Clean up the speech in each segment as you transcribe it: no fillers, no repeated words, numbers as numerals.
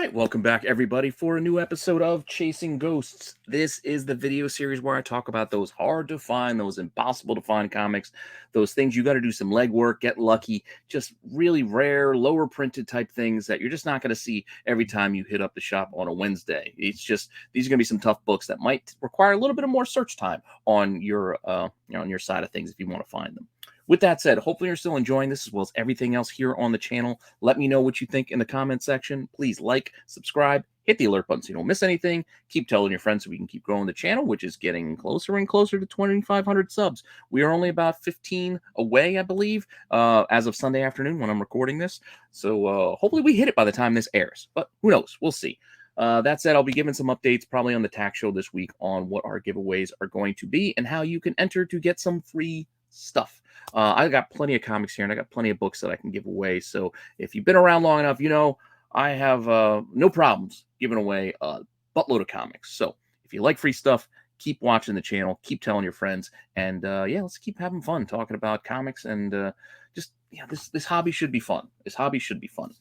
right, welcome back everybody for a new episode of Chasing Ghosts. This is the video series where I talk about those hard to find, those impossible to find comics, those things you got to do some legwork, get lucky, just really rare, lower printed type things that you're just not going to see every time you hit up the shop on a Wednesday. It's just, these are going to be some tough books that might require a little bit of more search time on your on your side of things if you want to find them. With that said, hopefully you're still enjoying this as well as everything else here on the channel. Let me know what you think in the comment section. Please like, subscribe, hit the alert button so you don't miss anything. Keep telling your friends so we can keep growing the channel, which is getting closer and closer to 2,500 subs. We are only about 15 away, I believe, as of Sunday afternoon when I'm recording this. So hopefully we hit it by the time this airs, but who knows? We'll see. That said, I'll be giving some updates probably on the tax show this week on what our giveaways are going to be and how you can enter to get some free stuff. I got plenty of comics here and I got plenty of books that I can give away. So if you've been around long enough, you know I have no problems giving away a buttload of comics. So if you like free stuff, keep watching the channel, keep telling your friends, and yeah, let's keep having fun talking about comics and just this hobby should be fun. This hobby should be fun.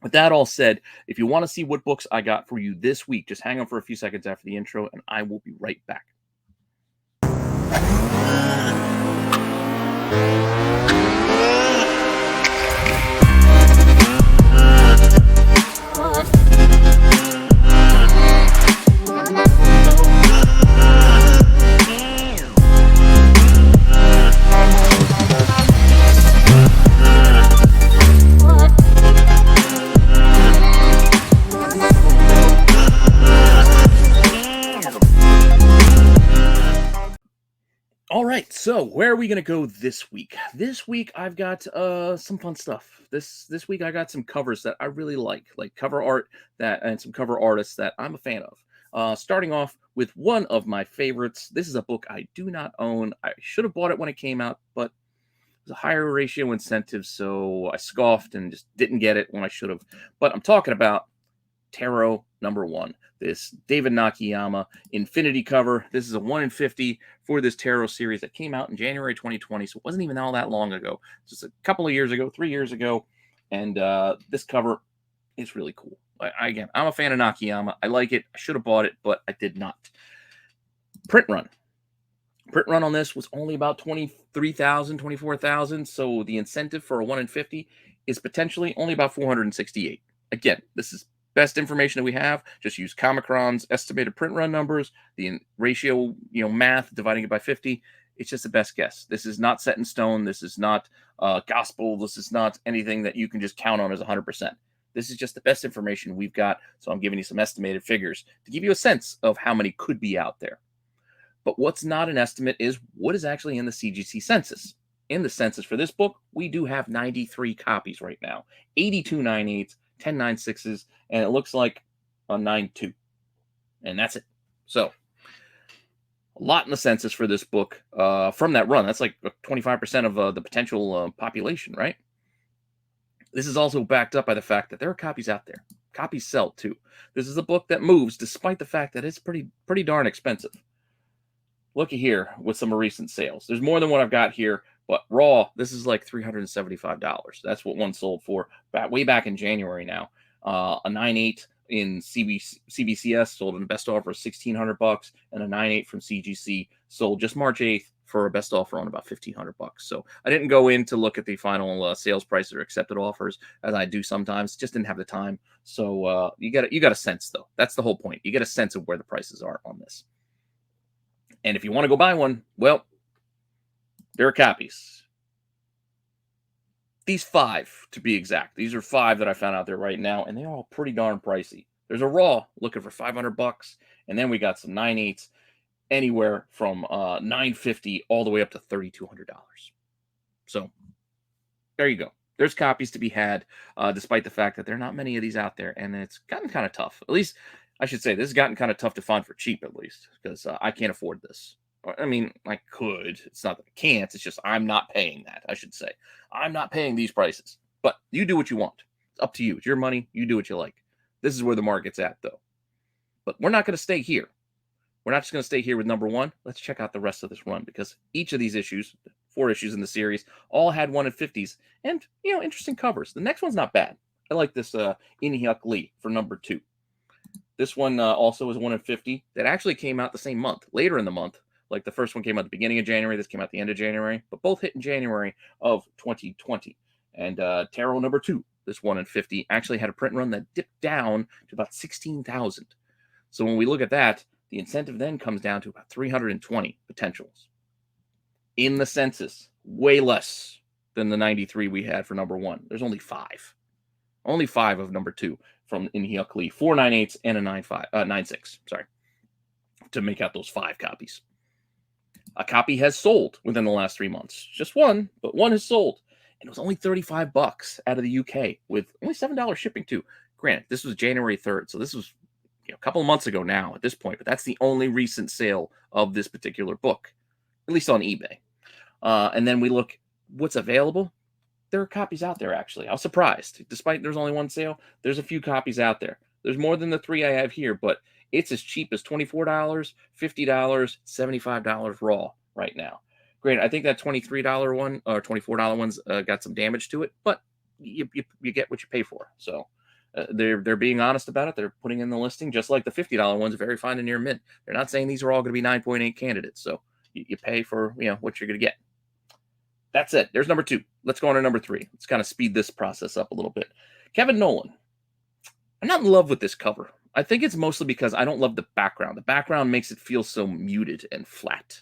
With that all said, if you want to see what books I got for you this week, just hang on for a few seconds after the intro, and I will be right back. All right, so where are we going to go this week? This week I've got some fun stuff. This week I got some covers that I really like cover art and some cover artists that I'm a fan of. Starting off with one of my favorites. This is a book I do not own. I should have bought it when it came out, but it was a higher ratio incentive, so I scoffed and just didn't get it when I should have. But I'm talking about Tarot #1. This David Nakayama Infinity cover. This is a 1 in 50 for this Tarot series that came out in January 2020, so it wasn't even all that long ago. Just a couple of years ago, 3 years ago, and this cover is really cool. Again, I'm a fan of Nakayama. I like it. I should have bought it, but I did not. Print run on this was only about 23,000, 24,000, so the incentive for a 1 in 50 is potentially only about 468. Again, this is best information that we have. Just use Comicron's estimated print run numbers, the ratio, math, dividing it by 50. It's just the best guess. This is not set in stone. This is not gospel. This is not anything that you can just count on as 100%. This is just the best information we've got. So I'm giving you some estimated figures to give you a sense of how many could be out there. But what's not an estimate is what is actually in the CGC census. In the census for this book, we do have 93 copies right now, 82 9/8s, 10 9/6s, and it looks like a 9/2, and that's it. So a lot in the census for this book from that run. That's like 25% of the potential population, right? This is also backed up by the fact that there are copies out there. Copies sell too. This is a book that moves despite the fact that it's pretty darn expensive. Looky here with some recent sales. There's more than what I've got here, but raw, this is like $375. That's what one sold for way back in January now. A 9/8 in CBCS sold in a best offer of $1,600, and a 9/8 from CGC sold just March 8th for a best offer on about $1,500. So I didn't go in to look at the final sales price or accepted offers as I do sometimes. Just didn't have the time. So you got a sense though. That's the whole point. You get a sense of where the prices are on this. And if you want to go buy one, well, there are copies. These 5, to be exact. These are 5 that I found out there right now, and they're all pretty darn pricey. There's a raw looking for $500, and then we got some 9/8s anywhere from $950 all the way up to $3,200. So there you go. There's copies to be had, despite the fact that there are not many of these out there, and it's gotten kind of tough. At least I should say this has gotten kind of tough to find for cheap, at least, because I can't afford this. I mean, I could. It's not that I can't. It's just I'm not paying that, I should say. I'm not paying these prices. But you do what you want. It's up to you. It's your money. You do what you like. This is where the market's at, though. But we're not going to stay here. We're not just going to stay here with #1. Let's check out the rest of this run, because each of these issues, 4 issues in the series, all had 1 in 50s and, interesting covers. The next one's not bad. I like this Inhumans for number 2. This one also is 1 in 50. That actually came out the same month, later in the month. Like the first one came out at the beginning of January. This came out the end of January, but both hit in January of 2020. And Tarot number 2, this 1 in 50, actually had a print run that dipped down to about 16,000. So when we look at that, the incentive then comes down to about 320 potentials. In the census, way less than the 93 we had for number 1. There's only 5. Only 5 of number 2 from Inhumans, 4 9/8s and a 9.6. Sorry, to make out those 5 copies. A copy has sold within the last 3 months. Just one, but one has sold. And it was only $35 out of the UK with only $7 shipping too. Granted, this was January 3rd, so this was a couple of months ago now at this point, but that's the only recent sale of this particular book, at least on eBay. And then we look what's available. There are copies out there, actually. I was surprised. Despite there's only one sale, there's a few copies out there. There's more than the 3 I have here, but it's as cheap as $24, $50, $75 raw right now. Granted, I think that $23 one or $24 one's got some damage to it, but you get what you pay for. So they're being honest about it. They're putting in the listing, just like the $50 ones, very fine and near mint. They're not saying these are all going to be 9.8 candidates. So you pay for what you're going to get. That's it. There's number 2. Let's go on to number 3. Let's kind of speed this process up a little bit. Kevin Nolan. I'm not in love with this cover. I think it's mostly because I don't love the background. The background makes it feel so muted and flat.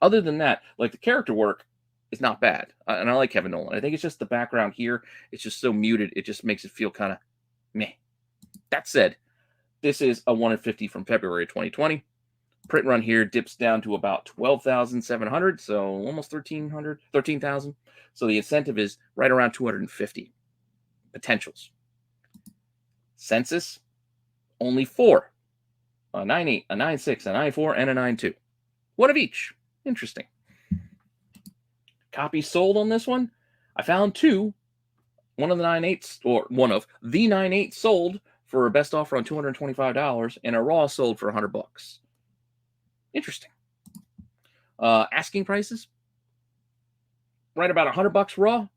Other than that, like the character work is not bad. And I like Kevin Nolan. I think it's just the background here. It's just so muted. It just makes it feel kind of meh. That said, this is a 1 in 50 from February 2020. Print run here dips down to about 12,700, so almost 13,000. So the incentive is right around 250 potentials. Census, only 4. A 9.8, a 9.6, a 9.4, and a 9.2. One of each. Interesting. Copies sold on this one. I found 2. One of the 9.8s, or one of the 9.8 sold for a best offer on $225, and a raw sold for $100. Interesting. Asking prices, right about $100 raw,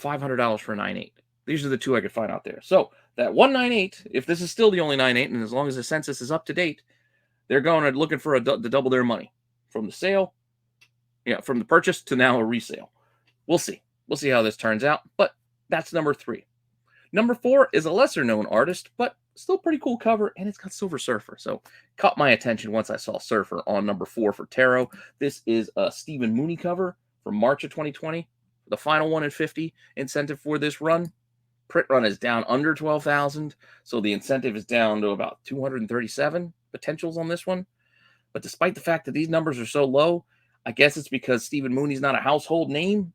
$500 for a 9.8. These are the 2 I could find out there. So that 198, if this is still the only 9.8, and as long as the census is up to date, they're going and looking for to double their money from the sale, from the purchase to now a resale. We'll see. We'll see how this turns out. But that's number 3. Number 4 is a lesser known artist, but still pretty cool cover, and it's got Silver Surfer. So caught my attention once I saw Surfer on number 4 for Tarot. This is a Stephen Mooney cover from March of 2020. The final 1 in 50 incentive for this run. Print run is down under 12,000, so the incentive is down to about 237 potentials on this one. But despite the fact that these numbers are so low, I guess it's because Stephen Mooney's not a household name.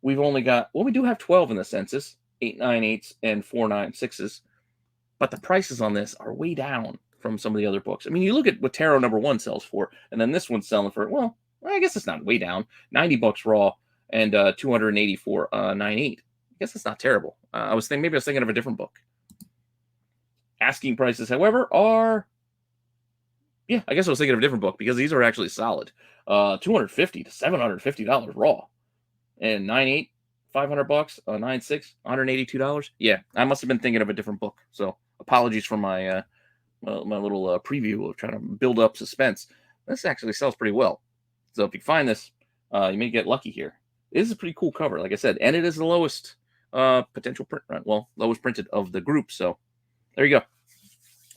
We've only got, well, we do have 12 in the census, 8 9/8s and 4 9/6s. But the prices on this are way down from some of the other books. I mean, you look at what Tarot number 1 sells for, and then this one's selling for, well, I guess it's not way down. $90 raw and 284 9/8. I guess it's not terrible. Maybe I was thinking of a different book. Asking prices, however, are, I guess I was thinking of a different book because these are actually solid. $250 to $750 raw, and 9/8, $500, 9/6, $182. Yeah, I must have been thinking of a different book. So apologies for my my little preview of trying to build up suspense. This actually sells pretty well. So if you find this, you may get lucky here. This is a pretty cool cover, like I said, and it is the lowest potential print run. Well, lowest printed of the group. So there you go.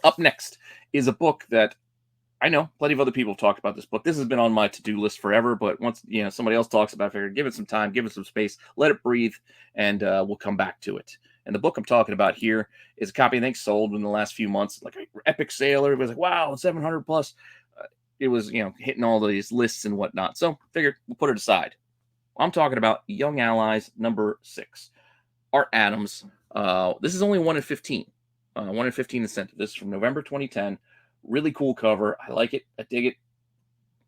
Up next is a book that I know plenty of other people have talked about this book. This has been on my to-do list forever, but once somebody else talks about it, I figured give it some time, give it some space, let it breathe, and we'll come back to it. And the book I'm talking about here is a copy I think sold in the last few months, like an epic sale. Everybody's like, wow, 700 plus. It was hitting all these lists and whatnot. So figured we'll put it aside. I'm talking about Young Allies number 6. Art Adams. This is only 1 in 15. 1 in 15 incentive. This is from November 2010. Really cool cover. I like it. I dig it.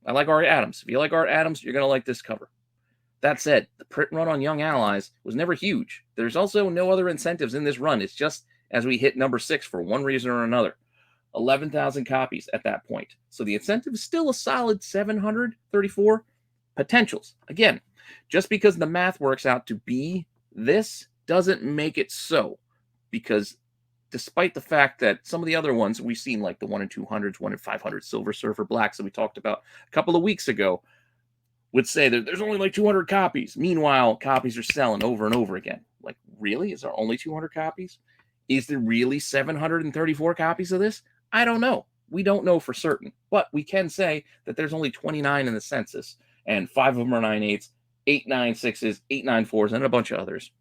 I like Art Adams. If you like Art Adams, you're going to like this cover. That said, the print run on Young Allies was never huge. There's also no other incentives in this run. It's just as we hit number 6 for one reason or another. 11,000 copies at that point. So the incentive is still a solid 734 potentials. Again, just because the math works out to be this doesn't make it so, because despite the fact that some of the other ones we've seen, like the 1 in 200s, 1 in 500 Silver Surfer Blacks that we talked about a couple of weeks ago, would say that there's only like 200 copies. Meanwhile, copies are selling over and over again. Like, really? Is there only 200 copies? Is there really 734 copies of this? I don't know. We don't know for certain. But we can say that there's only 29 in the census, and 5 of them are 9/8s, 8 9/6s, 8 9/4s, and a bunch of others.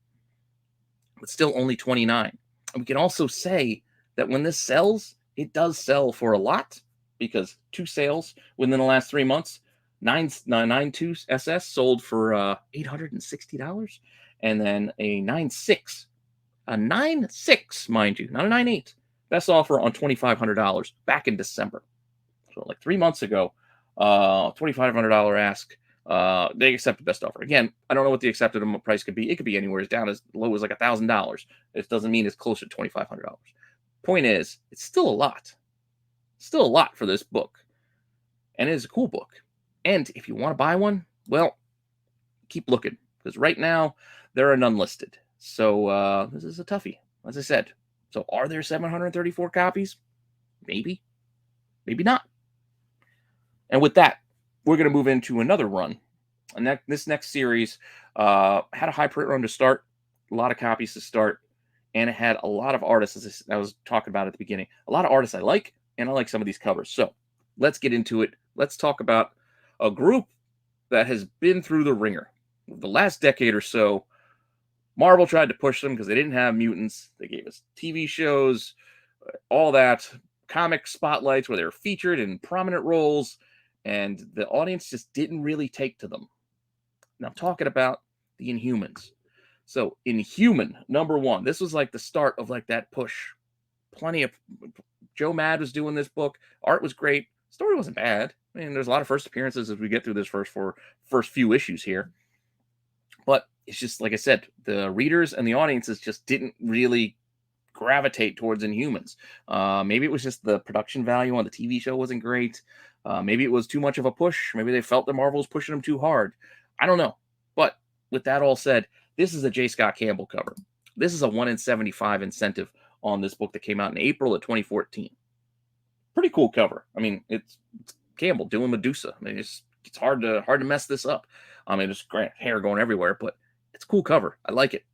But still only 29. And we can also say that when this sells, it does sell for a lot, because 2 sales within the last 3 months. 992 SS sold for $860, and then a 96, mind you, not a 98, best offer on $2,500 back in December. So like 3 months ago, $2,500 ask. They accepted best offer. Again, I don't know what the accepted price could be. It could be anywhere as down as low as like $1,000. It doesn't mean it's closer to $2,500. Point is, it's still a lot. Still a lot for this book, and it is a cool book. And if you want to buy one, well, keep looking, because right now there are none listed. So this is a toughie, as I said. So are there 734 copies? Maybe. Maybe not. And with that, we're going to move into another run. And this next series had a high print run to start, a lot of copies to start, and it had a lot of artists, as I was talking about at the beginning. A lot of artists I like, and I like some of these covers. So let's get into it. Let's talk about a group that has been through the ringer. The last decade or so, Marvel tried to push them because they didn't have mutants. They gave us TV shows, all that, comic spotlights where they were featured in prominent roles, and the audience just didn't really take to them. Now, I'm talking about the Inhumans. So, Inhuman, #1. This was like the start of like that push. Plenty of Joe Mad was doing this book. Art was great. Story wasn't bad. I mean, there's a lot of first appearances as we get through this first few issues here. But it's just, like I said, the readers and the audiences just didn't really gravitate towards Inhumans. Maybe it was just the production value on the TV show wasn't great. Maybe it was too much of a push. Maybe they felt that Marvel was pushing them too hard. I don't know. But with that all said, this is a J. Scott Campbell cover. This is a 1 in 75 incentive on this book that came out in April of 2014. Pretty cool cover. I mean, it's Campbell doing Medusa. I mean, it's hard to mess this up. I mean, there's great hair going everywhere, but it's a cool cover. I like it.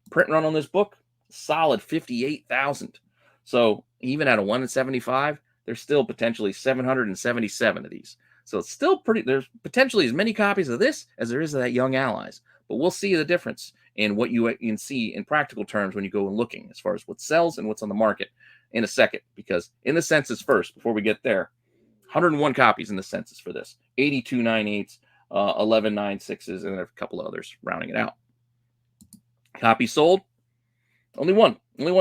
Print run on this book, solid 58,000. So even at a 1 in 75, there's still potentially 777 of these. So it's still pretty. There's potentially as many copies of this as there is of that Young Allies. But we'll see the difference in what you can see in practical terms when you go and looking as far as what sells and what's on the market in a second. Because in the census first, before we get there, 101 copies in the census for this. 82 9/8, 11 9/6s, and a couple of others rounding it out. Copies sold, only one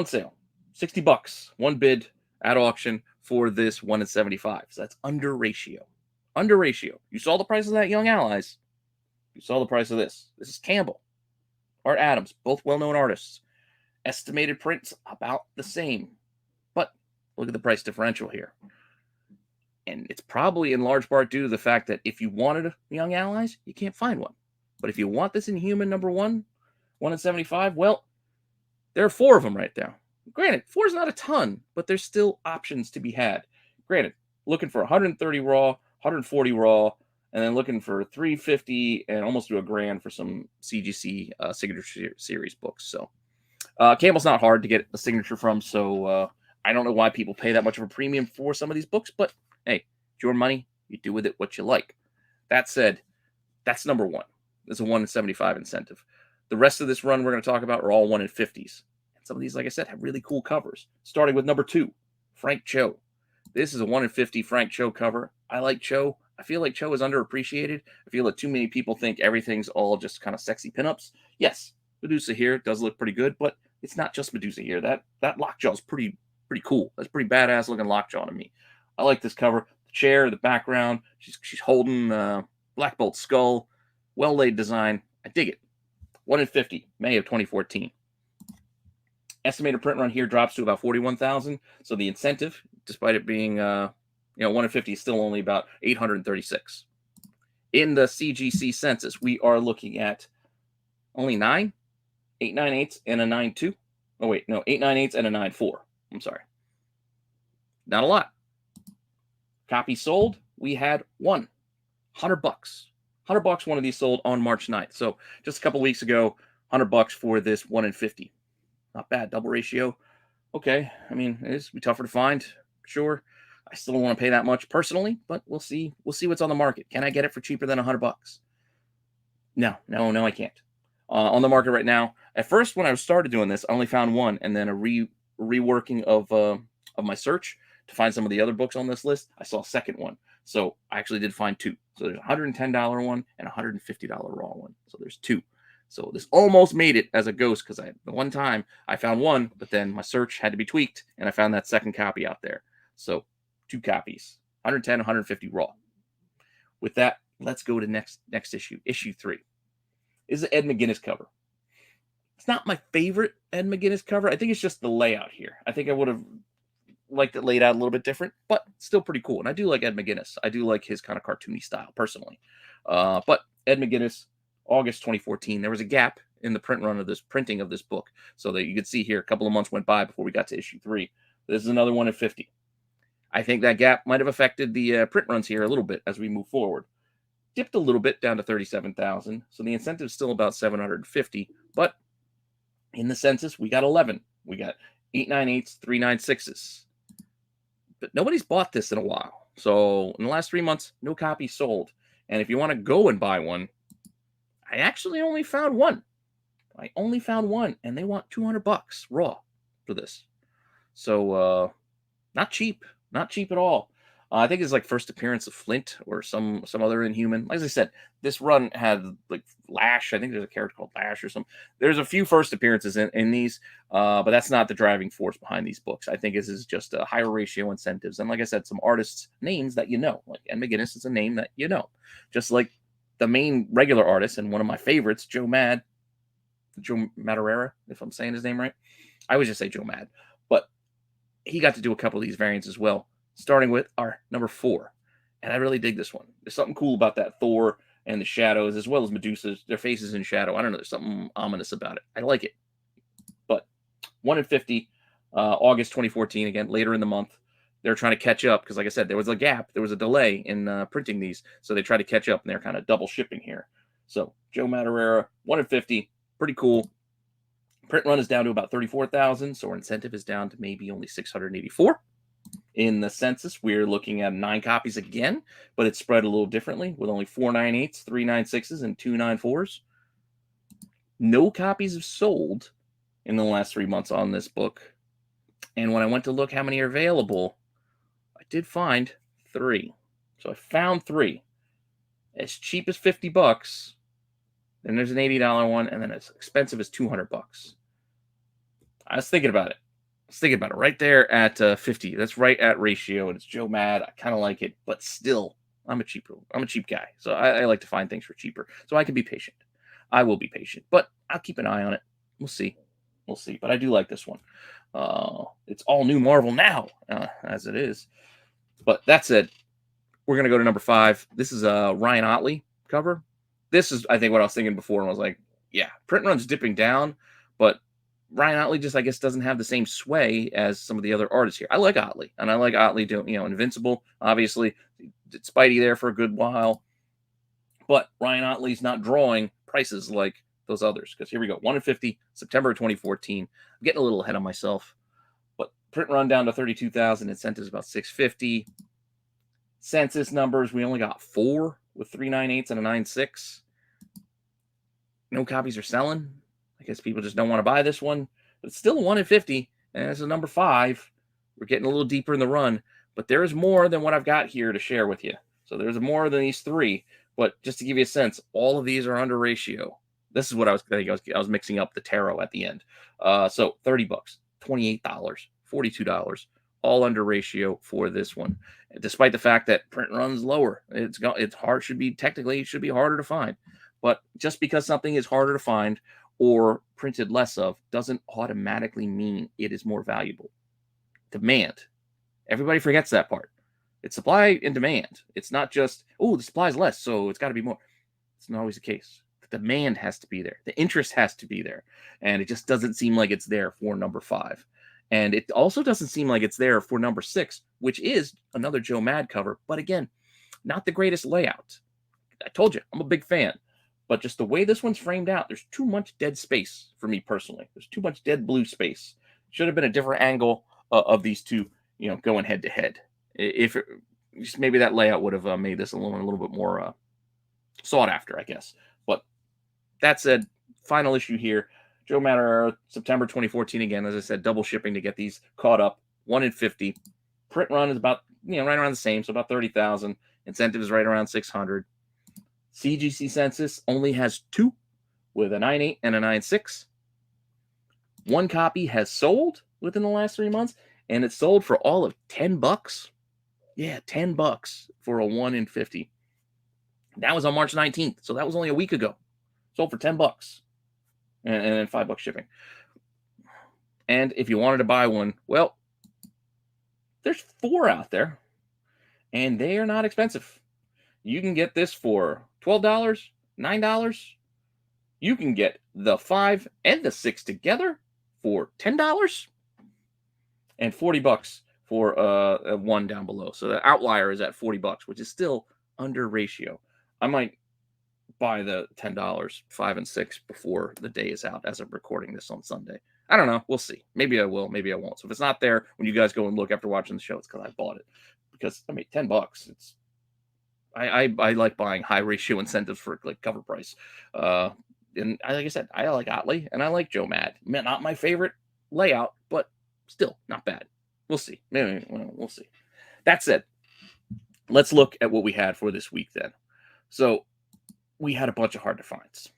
sale, $60, one bid at auction for this 1 in 75. So that's under ratio. Under ratio. You saw the price of that Young Allies. You saw the price of this. This is Campbell, Art Adams, both well-known artists. Estimated prints about the same. But look at the price differential here. And it's probably in large part due to the fact that if you wanted Young Allies, you can't find one. But if you want this Inhuman #1, 1 in 75, well, there are 4 of them right there. Granted, 4 is not a ton, but there's still options to be had. Granted, looking for 130 raw, 140 raw, and then looking for 350 and almost to $1,000 for some CGC signature series books. So Campbell's not hard to get a signature from, so I don't know why people pay that much of a premium for some of these books, but hey, it's your money. You do with it what you like. That said, that's #1. It's a 1 in 75 incentive. The rest of this run we're going to talk about are all 1 in 50s. And some of these, like I said, have really cool covers. Starting with #2, Frank Cho. This is a 1 in 50 Frank Cho cover. I like Cho. I feel like Cho is underappreciated. I feel like too many people think everything's all just kind of sexy pinups. Yes, Medusa here does look pretty good, but it's not just Medusa here. That lockjaw is pretty cool. That's pretty badass looking lockjaw to me. I like this cover. The chair, the background. She's holding Black Bolt's skull. Well laid design. I dig it. 1 in 50, May of 2014. Estimated print run here drops to about 41,000. So the incentive, despite it being 1 in 50, is still only about 836. In the CGC census, we are looking at only 9. 898s and a 9.2. Oh wait, no, 898s and a 9.4. I'm sorry. Not a lot. Copies sold, we had one. $100. $100 one of these sold on March 9th. So just a couple weeks ago, $100 for this 1 in 50. Not bad. Double ratio. Okay. I mean, it's be tougher to find. Sure. I still don't want to pay that much personally, but we'll see. We'll see what's on the market. Can I get it for cheaper than $100? No, I can't. On the market right now. At first, when I started doing this, I only found one, and then a reworking of my search to find some of the other books on this list. I saw a second one, so I actually did find two. So there's a $110 one and a $150 raw one. So there's two. So this almost made it as a ghost because the one time I found one, but then my search had to be tweaked, and I found that second copy out there. So two copies, 110, 150 raw. With that, let's go to next issue. Issue 3 is the Ed McGuinness cover. It's not my favorite Ed McGuinness cover. I think it's just the layout here. I think I would have liked it laid out a little bit different, but still pretty cool. And I do like Ed McGuinness. I do like his kind of cartoony style personally. But Ed McGuinness, August 2014, there was a gap in the printing of this book. So that you could see here, a couple of months went by before we got to issue 3. This is another one at 50. I think that gap might have affected the print runs here a little bit as we move forward. Dipped a little bit down to 37,000. So the incentive is still about 750. But in the census, we got 11. We got 898s, 396s. But nobody's bought this in a while. So in the last 3 months, no copies sold. And if you want to go and buy one, I actually only found one. And they want $200 raw for this. So not cheap at all. I think it's like first appearance of Flint or some other Inhuman. Like I said, this run had like Lash. I think there's a character called Lash or something. There's a few first appearances in these, but that's not the driving force behind these books. I think this is just a higher ratio incentives. And like I said, some artists' names that you know. Like Ed McGuinness is a name that you know. Just like the main regular artist and one of my favorites, Joe Madureira, if I'm saying his name right. I always just say Joe Mad. But he got to do a couple of these variants as well, starting with our number 4. And I really dig this one. There's something cool about that Thor and the shadows, as well as Medusa's, their faces in shadow. I don't know, there's something ominous about it. I like it. But 1 in 50, August 2014, again, later in the month. They're trying to catch up because, like I said, there was a gap. There was a delay in printing these. So they tried to catch up, and they're kind of double shipping here. So Joe Madureira, 1 in 50, pretty cool. Print run is down to about 34,000, so our incentive is down to maybe only 684. In the census, we're looking at 9 copies again, but it's spread a little differently with only 4 9/8s, 3 9/6s, and 2 9/4s. No copies have sold in the last 3 months on this book. And when I went to look how many are available, I did find 3. So I found 3. As cheap as $50. Then there's an $80 one, and then as expensive as $200. I was thinking about it. Right there at 50. That's right at ratio, and it's Joe Mad. I kind of like it, but still, I'm a cheap guy, so I like to find things for cheaper. So I can be patient. I will be patient, but I'll keep an eye on it. We'll see. But I do like this one. It's all new Marvel now, as it is. But that said, we're gonna go to number 5. This is a Ryan Ottley cover. This is, I think, what I was thinking before, and I was like, yeah, print run's dipping down, but Ryan Ottley just, I guess, doesn't have the same sway as some of the other artists here. I like Ottley, and I like Ottley doing, Invincible, obviously. Did Spidey there for a good while. But Ryan Ottley's not drawing prices like those others. Because here we go, 1 in 50, September 2014. I'm getting a little ahead of myself. But print run down to 32,000. Incentives about 650. Census numbers, we only got 4 with 3 9/8s and a 9/6. No copies are selling. I guess people just don't want to buy this one. But it's still a 1 in 50, and it's a number 5. We're getting a little deeper in the run, but there is more than what I've got here to share with you. So there's more than these 3, but just to give you a sense, all of these are under ratio. This is what I was mixing up the tarot at the end. So $30, $28, $42, all under ratio for this one. Despite the fact that print runs lower, it's hard. It should be harder to find. But just because something is harder to find or printed less of doesn't automatically mean it is more valuable. Demand. Everybody forgets that part. It's supply and demand. It's not just, the supply is less, so it's got to be more. It's not always the case. The demand has to be there. The interest has to be there. And it just doesn't seem like it's there for number 5. And it also doesn't seem like it's there for number 6, which is another Joe Mad cover. But again, not the greatest layout. I told you, I'm a big fan. But just the way this one's framed out, there's too much dead space for me personally. There's too much dead blue space. Should have been a different angle of these two, going head to head. If just maybe that layout would have made this a little bit more sought after, I guess. But that said, final issue here. Joe Matter, September 2014 again. As I said, double shipping to get these caught up. 1 in 50. Print run is about right around the same, so about 30,000. Incentive is right around 600. CGC census only has 2, with a 9.8 and a 9.6. 1 copy has sold within the last 3 months, and it sold for all of $10. Yeah, $10 for a 1 in 50. That was on March 19th, so that was only a week ago. Sold for $10, and then $5 shipping. And if you wanted to buy one, well, there's 4 out there, and they are not expensive. You can get this for $12, $9. You can get the 5 and the 6 together for $10, and $40 for a 1 down below. So the outlier is at $40, which is still under ratio. I might buy the $10, 5 and 6 before the day is out as I'm recording this on Sunday. I don't know. We'll see. Maybe I will. Maybe I won't. So if it's not there when you guys go and look after watching the show, it's because I bought it. Because, I mean, $10, it's I like buying high ratio incentives for like cover price. And like I said, I like Otley and I like Joe Mad. Not my favorite layout, but still not bad. We'll see. Maybe we'll see. That said, let's look at what we had for this week then. So we had a bunch of hard to finds.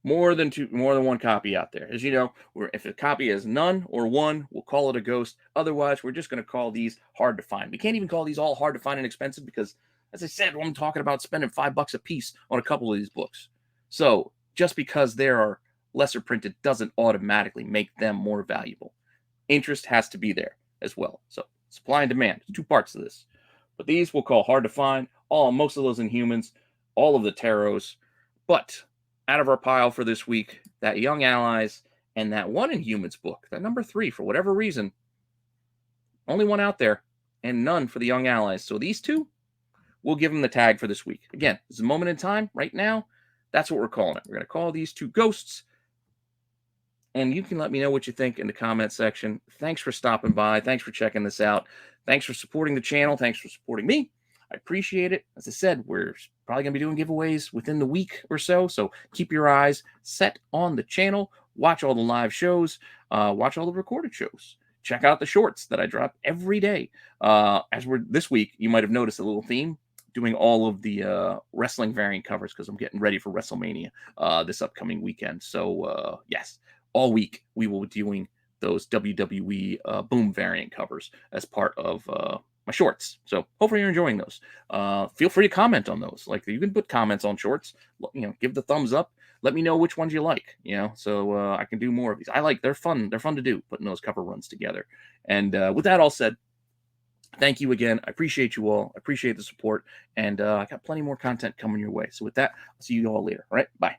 More than 1 copy out there. As you know, if a copy is none or 1, we'll call it a ghost. Otherwise, we're just going to call these hard to find. We can't even call these all hard to find and expensive because, as I said, I'm talking about spending $5 a piece on a couple of these books. So just because there are lesser printed doesn't automatically make them more valuable. Interest has to be there as well. So supply and demand, 2 parts to this. But these we'll call hard to find. Most of those Inhumans, all of the Tarots. But out of our pile for this week, that Young Allies and that one Inhumans book, that number 3, for whatever reason, only 1 out there and none for the Young Allies. So these 2, we'll give them the tag for this week. Again, it's a moment in time right now. That's what we're calling it. We're going to call these 2 ghosts. And you can let me know what you think in the comment section. Thanks for stopping by. Thanks for checking this out. Thanks for supporting the channel. Thanks for supporting me. I appreciate it. As I said, we're probably going to be doing giveaways within the week or so. So keep your eyes set on the channel. Watch all the live shows. Watch all the recorded shows. Check out the shorts that I drop every day. This week, you might have noticed a little theme. Doing all of the wrestling variant covers because I'm getting ready for WrestleMania this upcoming weekend. So, yes, all week we will be doing those WWE Boom variant covers as part of my shorts. So hopefully you're enjoying those. Feel free to comment on those. Like, you can put comments on shorts. Give the thumbs up. Let me know which ones you like. So I can do more of these. They're fun. They're fun to do, putting those cover runs together. And with that all said, thank you again. I appreciate you all. I appreciate the support. And I got plenty more content coming your way. So with that, I'll see you all later. All right. Bye.